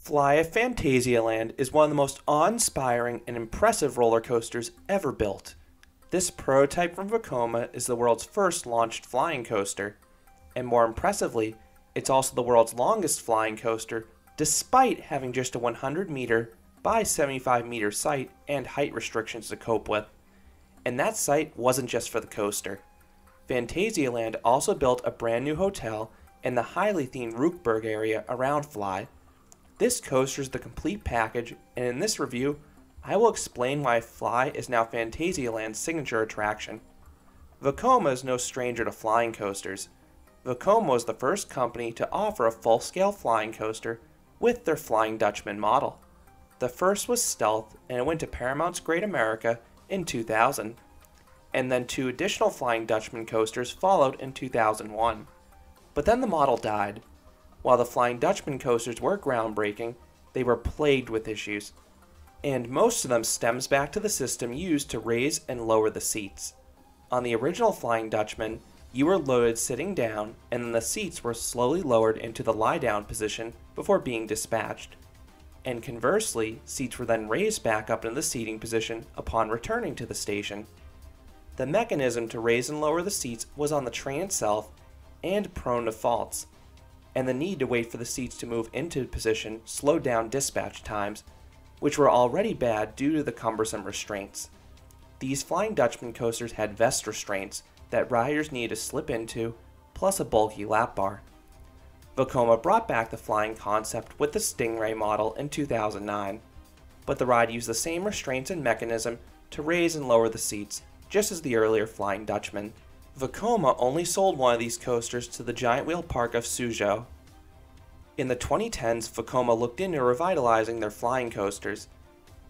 F.L.Y at Phantasialand is one of the most awe-inspiring and impressive roller coasters ever built. This prototype from Vekoma is the world's first launched flying coaster, and more impressively, it's also the world's longest flying coaster despite having just a 100 meter by 75 meter site and height restrictions to cope with. And that site wasn't just for the coaster. Phantasialand also built a brand new hotel in the highly themed Rookburgh area around F.L.Y. This coaster is the complete package, and in this review, I will explain why F.L.Y is now Phantasialand's signature attraction. Vekoma is no stranger to flying coasters. Vekoma was the first company to offer a full-scale flying coaster with their Flying Dutchman model. The first was Stealth, and it went to Paramount's Great America in 2000. And then 2 additional Flying Dutchman coasters followed in 2001. But then the model died. While the Flying Dutchman coasters were groundbreaking, they were plagued with issues, and most of them stems back to the system used to raise and lower the seats. On the original Flying Dutchman, you were loaded sitting down, and then the seats were slowly lowered into the lie-down position before being dispatched. And conversely, seats were then raised back up into the seating position upon returning to the station. The mechanism to raise and lower the seats was on the train itself and prone to faults, and the need to wait for the seats to move into position slowed down dispatch times, which were already bad due to the cumbersome restraints. These Flying Dutchman coasters had vest restraints that riders needed to slip into, plus a bulky lap bar. Vekoma brought back the flying concept with the Stingray model in 2009, but the ride used the same restraints and mechanism to raise and lower the seats, just as the earlier Flying Dutchman. Vekoma only sold one of these coasters to the Giant Wheel Park of Suzhou. In the 2010s, Vekoma looked into revitalizing their flying coasters.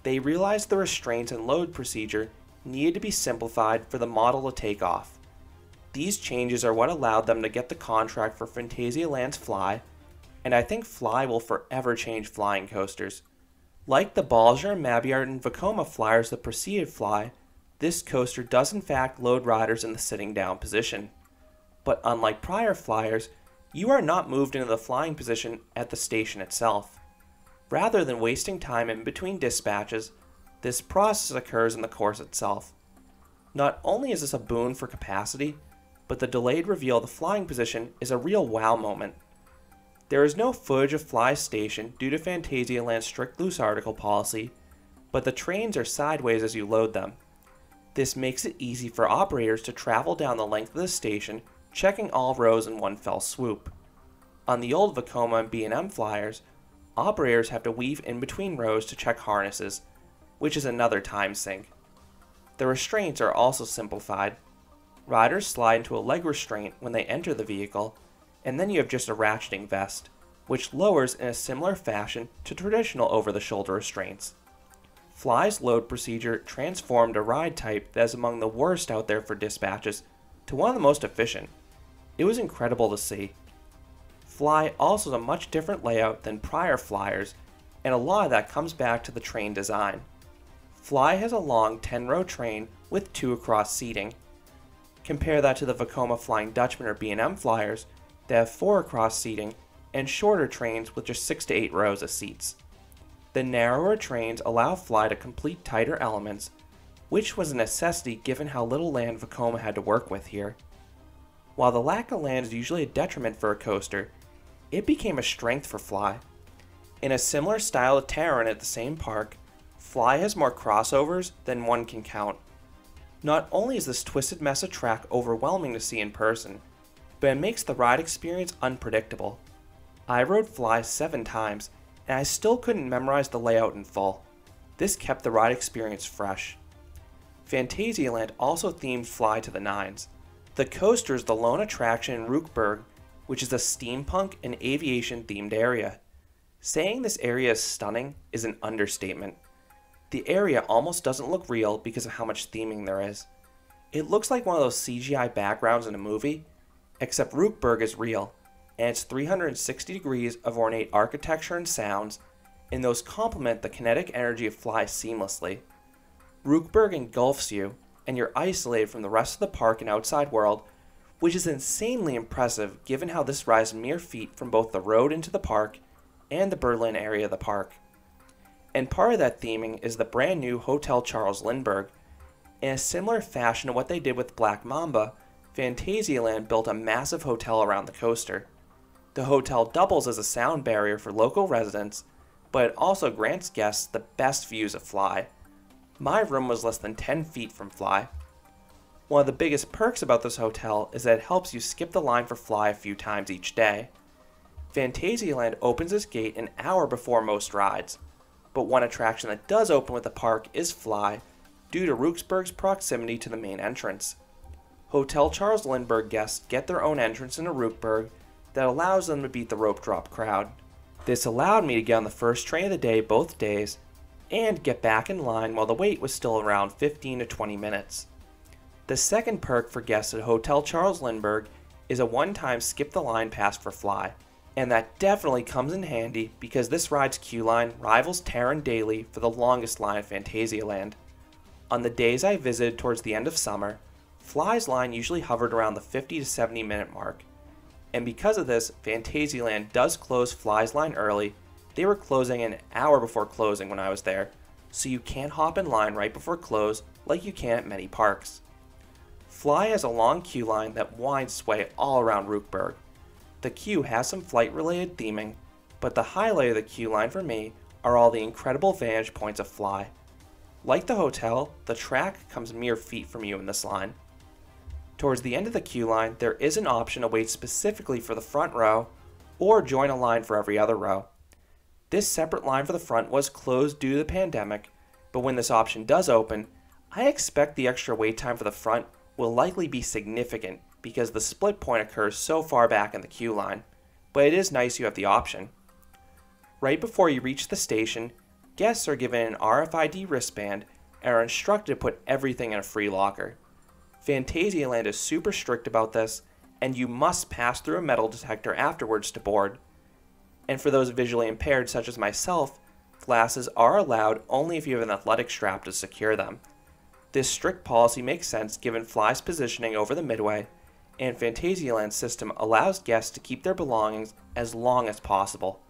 They realized the restraints and load procedure needed to be simplified for the model to take off. These changes are what allowed them to get the contract for Phantasialand's F.L.Y, and I think F.L.Y will forever change flying coasters. Like the Balzer, Mabiart, and Vekoma flyers that preceded F.L.Y, this coaster does in fact load riders in the sitting down position. But unlike prior flyers, you are not moved into the flying position at the station itself. Rather than wasting time in between dispatches, this process occurs in the course itself. Not only is this a boon for capacity, but the delayed reveal of the flying position is a real wow moment. There is no footage of F.L.Y station due to Phantasialand's strict loose article policy, but the trains are sideways as you load them. This makes it easy for operators to travel down the length of the station, checking all rows in one fell swoop. On the old Vekoma and B&M flyers, operators have to weave in between rows to check harnesses, which is another time sink. The restraints are also simplified. Riders slide into a leg restraint when they enter the vehicle, and then you have just a ratcheting vest, which lowers in a similar fashion to traditional over-the-shoulder restraints. F.L.Y's load procedure transformed a ride type that is among the worst out there for dispatches to one of the most efficient. It was incredible to see. F.L.Y also has a much different layout than prior flyers, and a lot of that comes back to the train design. F.L.Y has a long 10-row train with 2 across seating. Compare that to the Vekoma Flying Dutchman or B&M flyers that have 4 across seating and shorter trains with just 6 to 8 rows of seats. The narrower trains allow F.L.Y to complete tighter elements, which was a necessity given how little land Vekoma had to work with here. While the lack of land is usually a detriment for a coaster, it became a strength for F.L.Y. In a similar style to Terran at the same park, F.L.Y has more crossovers than one can count. Not only is this twisted mess of track overwhelming to see in person, but it makes the ride experience unpredictable. I rode F.L.Y 7 times, and I still couldn't memorize the layout in full. This kept the ride experience fresh. Phantasialand also themed F.L.Y to the nines. The coaster is the lone attraction in Rookburgh, which is a steampunk and aviation themed area. Saying this area is stunning is an understatement. The area almost doesn't look real because of how much theming there is. It looks like one of those CGI backgrounds in a movie, except Rookburgh is real, and it's 360 degrees of ornate architecture and sounds, and those complement the kinetic energy of F.L.Y seamlessly. Rookburgh engulfs you, and you're isolated from the rest of the park and outside world, which is insanely impressive given how this rides mere feet from both the road into the park and the Berlin area of the park. And part of that theming is the brand new Hotel Charles Lindbergh. In a similar fashion to what they did with Black Mamba, Phantasialand built a massive hotel around the coaster. The hotel doubles as a sound barrier for local residents, but it also grants guests the best views of F.L.Y. My room was less than 10 feet from F.L.Y. One of the biggest perks about this hotel is that it helps you skip the line for F.L.Y. a few times each day. Phantasialand opens its gate an hour before most rides, but one attraction that does open with the park is F.L.Y. due to Rookburgh's proximity to the main entrance. Hotel Charles Lindbergh guests get their own entrance into Rookburgh that allows them to beat the rope drop crowd. This allowed me to get on the first train of the day both days and get back in line while the wait was still around 15 to 20 minutes. The second perk for guests at Hotel Charles Lindbergh is a one-time skip the line pass for F.L.Y. And that definitely comes in handy because this ride's queue line rivals Terran Daily for the longest line at Phantasialand. On the days I visited towards the end of summer, F.L.Y.'s line usually hovered around the 50 to 70 minute mark. And because of this, Phantasialand does close F.L.Y.'s line early. They were closing an hour before closing when I was there, so you can't hop in line right before close like you can at many parks. F.L.Y. has a long queue line that winds its way all around Rookburgh. The queue has some flight-related theming, but the highlight of the queue line for me are all the incredible vantage points of F.L.Y. Like the hotel, the track comes mere feet from you in this line. Towards the end of the queue line, there is an option to wait specifically for the front row, or join a line for every other row. This separate line for the front was closed due to the pandemic, but when this option does open, I expect the extra wait time for the front will likely be significant because the split point occurs so far back in the queue line, but it is nice you have the option. Right before you reach the station, guests are given an RFID wristband and are instructed to put everything in a free locker. Phantasialand is super strict about this, and you must pass through a metal detector afterwards to board. And for those visually impaired such as myself, glasses are allowed only if you have an athletic strap to secure them. This strict policy makes sense given F.L.Y.'s positioning over the midway, and Phantasialand's system allows guests to keep their belongings as long as possible.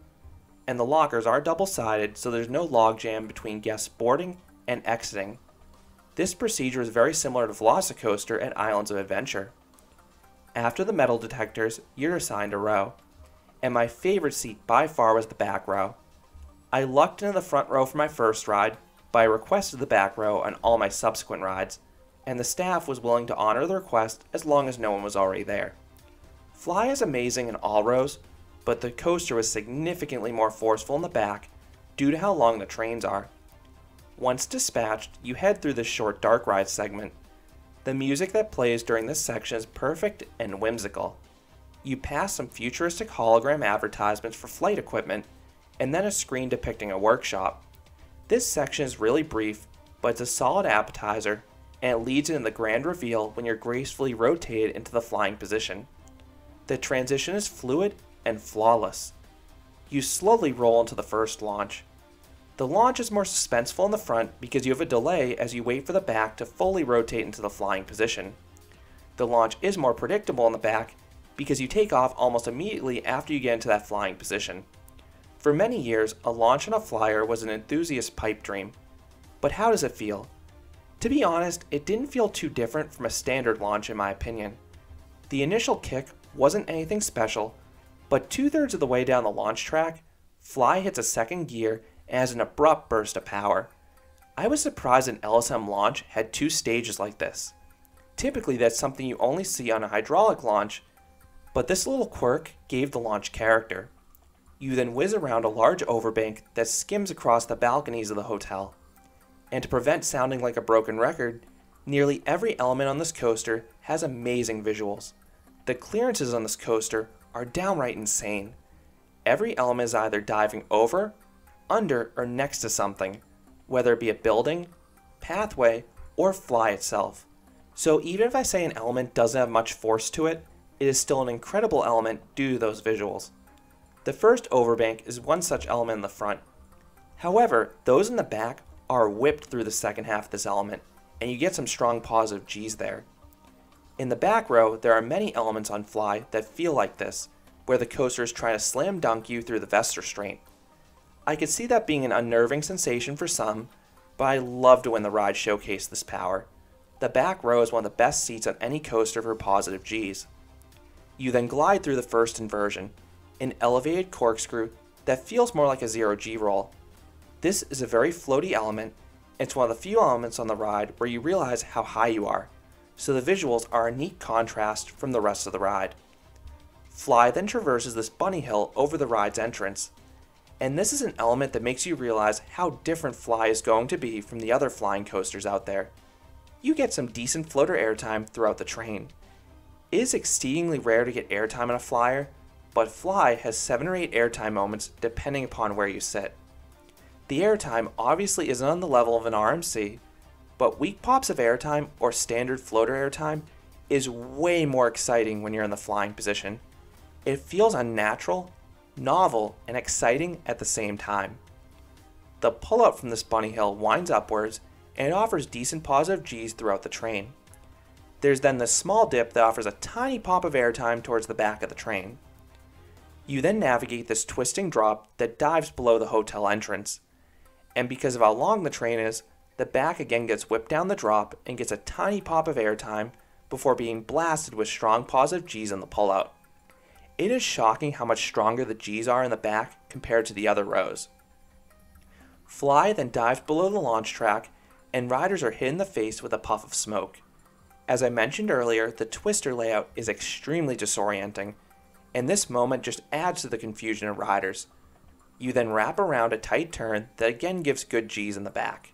And the lockers are double-sided, so there's no logjam between guests boarding and exiting. This procedure is very similar to Velocicoaster at Islands of Adventure. After the metal detectors, you're assigned a row, and my favorite seat by far was the back row. I lucked into the front row for my first ride, but I requested the back row on all my subsequent rides, and the staff was willing to honor the request as long as no one was already there. F.L.Y. is amazing in all rows, but the coaster was significantly more forceful in the back due to how long the trains are. Once dispatched, you head through this short dark ride segment. The music that plays during this section is perfect and whimsical. You pass some futuristic hologram advertisements for flight equipment, and then a screen depicting a workshop. This section is really brief, but it's a solid appetizer, and it leads into the grand reveal when you're gracefully rotated into the flying position. The transition is fluid and flawless. You slowly roll into the first launch. The launch is more suspenseful in the front because you have a delay as you wait for the back to fully rotate into the flying position. The launch is more predictable in the back because you take off almost immediately after you get into that flying position. For many years, a launch on a flyer was an enthusiast's pipe dream. But how does it feel? To be honest, it didn't feel too different from a standard launch in my opinion. The initial kick wasn't anything special, but 2/3 of the way down the launch track, F.L.Y. hits a second gear and has an abrupt burst of power. I was surprised an LSM launch had 2 stages like this. Typically that's something you only see on a hydraulic launch, but this little quirk gave the launch character. You then whiz around a large overbank that skims across the balconies of the hotel. And to prevent sounding like a broken record, nearly every element on this coaster has amazing visuals. The clearances on this coaster are downright insane. Every element is either diving over, under, or next to something, whether it be a building, pathway, or F.L.Y. itself. So even if I say an element doesn't have much force to it, it is still an incredible element due to those visuals. The first overbank is one such element in the front. However, those in the back are whipped through the second half of this element, and you get some strong positive G's there. In the back row, there are many elements on F.L.Y. that feel like this, where the coaster is trying to slam dunk you through the vest restraint. I could see that being an unnerving sensation for some, but I loved when the ride showcased this power. The back row is one of the best seats on any coaster for positive Gs. You then glide through the first inversion, an elevated corkscrew that feels more like a 0G roll. This is a very floaty element. It's one of the few elements on the ride where you realize how high you are, so the visuals are a neat contrast from the rest of the ride. F.L.Y then traverses this bunny hill over the ride's entrance, and this is an element that makes you realize how different F.L.Y is going to be from the other flying coasters out there. You get some decent floater airtime throughout the train. It is exceedingly rare to get airtime on a flyer, but F.L.Y has 7 or 8 airtime moments depending upon where you sit. The airtime obviously isn't on the level of an RMC, but weak pops of airtime or standard floater airtime is way more exciting when you're in the flying position. It feels unnatural, novel, and exciting at the same time. The pull-up from this bunny hill winds upwards, and it offers decent positive Gs throughout the train. There's then this small dip that offers a tiny pop of airtime towards the back of the train. You then navigate this twisting drop that dives below the hotel entrance, and because of how long the train is, the back again gets whipped down the drop and gets a tiny pop of airtime before being blasted with strong positive Gs in the pullout. It is shocking how much stronger the Gs are in the back compared to the other rows. F.L.Y then dives below the launch track, and riders are hit in the face with a puff of smoke. As I mentioned earlier, the twister layout is extremely disorienting, and this moment just adds to the confusion of riders. You then wrap around a tight turn that again gives good Gs in the back.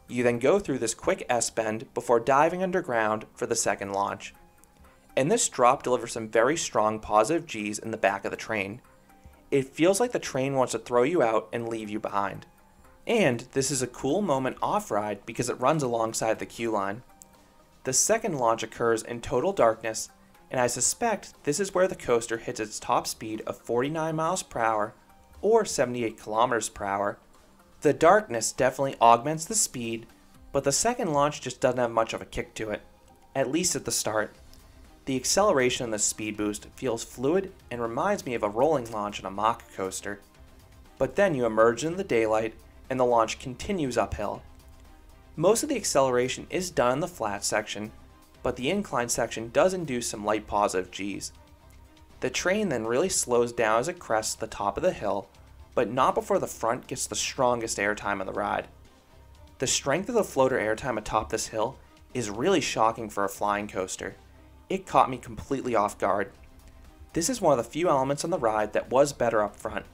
You then go through this quick S-bend before diving underground for the second launch. And this drop delivers some very strong positive Gs in the back of the train. It feels like the train wants to throw you out and leave you behind. And this is a cool moment off-ride because it runs alongside the queue line. The second launch occurs in total darkness, and I suspect this is where the coaster hits its top speed of 49 miles per hour or 78 kilometers per hour. The darkness definitely augments the speed, but the second launch just doesn't have much of a kick to it, at least at the start. The acceleration in the speed boost feels fluid and reminds me of a rolling launch on a mock coaster. But then you emerge in the daylight and the launch continues uphill. Most of the acceleration is done in the flat section, but the incline section does induce some light positive Gs. The train then really slows down as it crests the top of the hill, but not before the front gets the strongest airtime on the ride. The strength of the floater airtime atop this hill is really shocking for a flying coaster. It caught me completely off guard. This is one of the few elements on the ride that was better up front.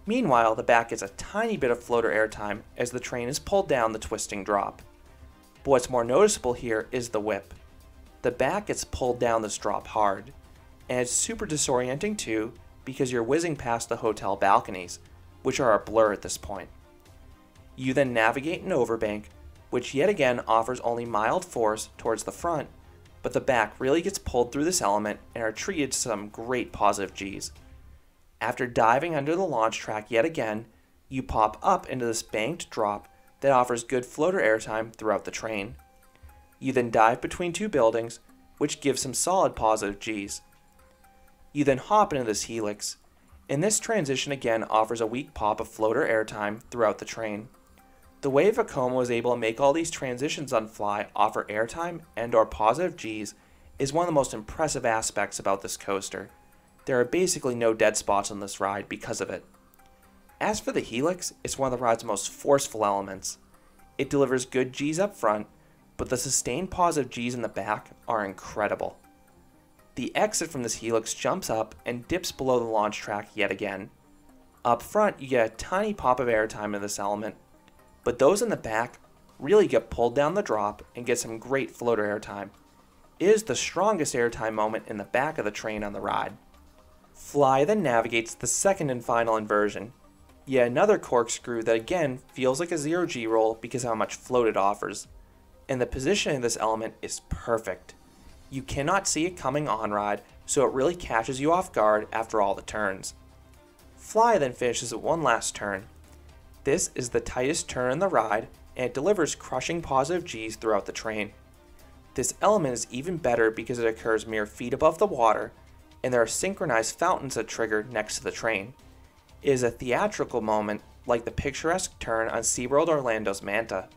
Meanwhile, the back gets a tiny bit of floater airtime as the train is pulled down the twisting drop. But what's more noticeable here is the whip. The back gets pulled down this drop hard, and it's super disorienting too because you're whizzing past the hotel balconies, which are a blur at this point. You then navigate an overbank, which yet again offers only mild force towards the front, but the back really gets pulled through this element and are treated to some great positive Gs. After diving under the launch track yet again, you pop up into this banked drop that offers good floater airtime throughout the train. You then dive between two buildings, which gives some solid positive Gs. You then hop into this helix, and this transition again offers a weak pop of floater airtime throughout the train. The way Vekoma was able to make all these transitions on F.L.Y offer airtime and or positive Gs is one of the most impressive aspects about this coaster. There are basically no dead spots on this ride because of it. As for the helix, it's one of the ride's most forceful elements. It delivers good Gs up front, but the sustained positive Gs in the back are incredible. The exit from this helix jumps up and dips below the launch track yet again. Up front, you get a tiny pop of airtime in this element, but those in the back really get pulled down the drop and get some great floater airtime. It is the strongest airtime moment in the back of the train on the ride. F.L.Y then navigates the second and final inversion, yet another corkscrew that again feels like a 0G roll because of how much float it offers, and the positioning of this element is perfect. You cannot see it coming on ride, so it really catches you off guard after all the turns. F.L.Y then finishes at one last turn. This is the tightest turn in the ride, and it delivers crushing positive Gs throughout the train. This element is even better because it occurs mere feet above the water, and there are synchronized fountains that trigger next to the train. is a theatrical moment like the picturesque turn on SeaWorld Orlando's Manta.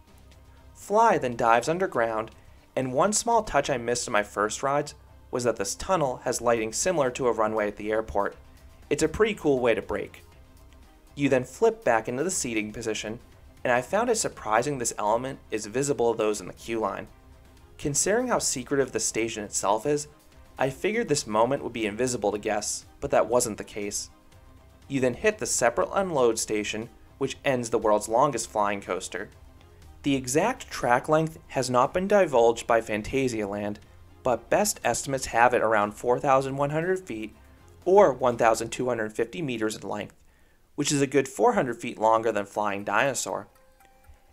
F.L.Y. then dives underground, and one small touch I missed in my first rides was that this tunnel has lighting similar to a runway at the airport. It's a pretty cool way to brake. You then flip back into the seating position, and I found it surprising this element is visible to those in the queue line. Considering how secretive the station itself is, I figured this moment would be invisible to guests, but that wasn't the case. You then hit the separate unload station, which ends the world's longest flying coaster. The exact track length has not been divulged by Phantasialand, but best estimates have it around 4,100 feet or 1,250 meters in length, which is a good 400 feet longer than Flying Dinosaur.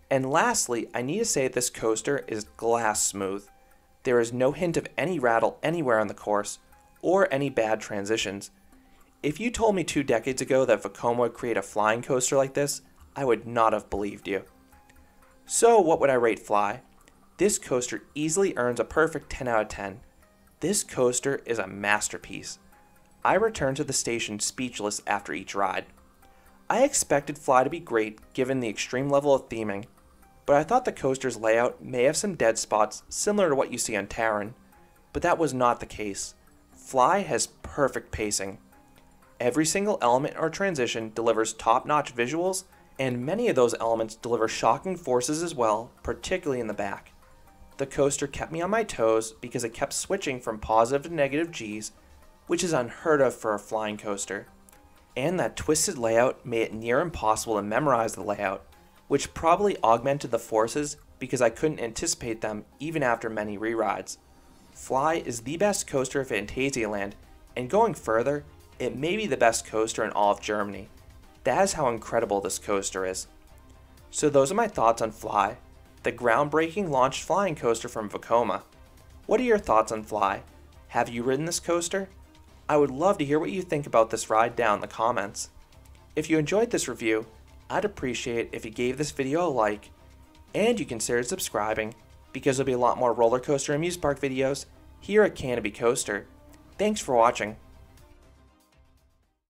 And lastly, I need to say this coaster is glass smooth. There is no hint of any rattle anywhere on the course, or any bad transitions. If you told me 2 decades ago that Vekoma would create a flying coaster like this, I would not have believed you. So what would I rate F.L.Y? This coaster easily earns a perfect 10 out of 10. This coaster is a masterpiece. I returned to the station speechless after each ride. I expected F.L.Y to be great given the extreme level of theming, but I thought the coaster's layout may have some dead spots similar to what you see on Taron, but that was not the case. F.L.Y has perfect pacing. Every single element or transition delivers top-notch visuals, and many of those elements deliver shocking forces as well, particularly in the back. The coaster kept me on my toes because it kept switching from positive to negative Gs, which is unheard of for a flying coaster. And that twisted layout made it near impossible to memorize the layout, which probably augmented the forces because I couldn't anticipate them even after many re-rides. F.L.Y is the best coaster of Phantasialand, and going further, it may be the best coaster in all of Germany. That is how incredible this coaster is. So those are my thoughts on F.L.Y, the groundbreaking launched flying coaster from Vekoma. What are your thoughts on F.L.Y? Have you ridden this coaster? I would love to hear what you think about this ride down in the comments. If you enjoyed this review, I'd appreciate if you gave this video a like, and you considered subscribing, because there'll be a lot more roller coaster and amusement park videos here at Canopy Coaster. Thanks for watching.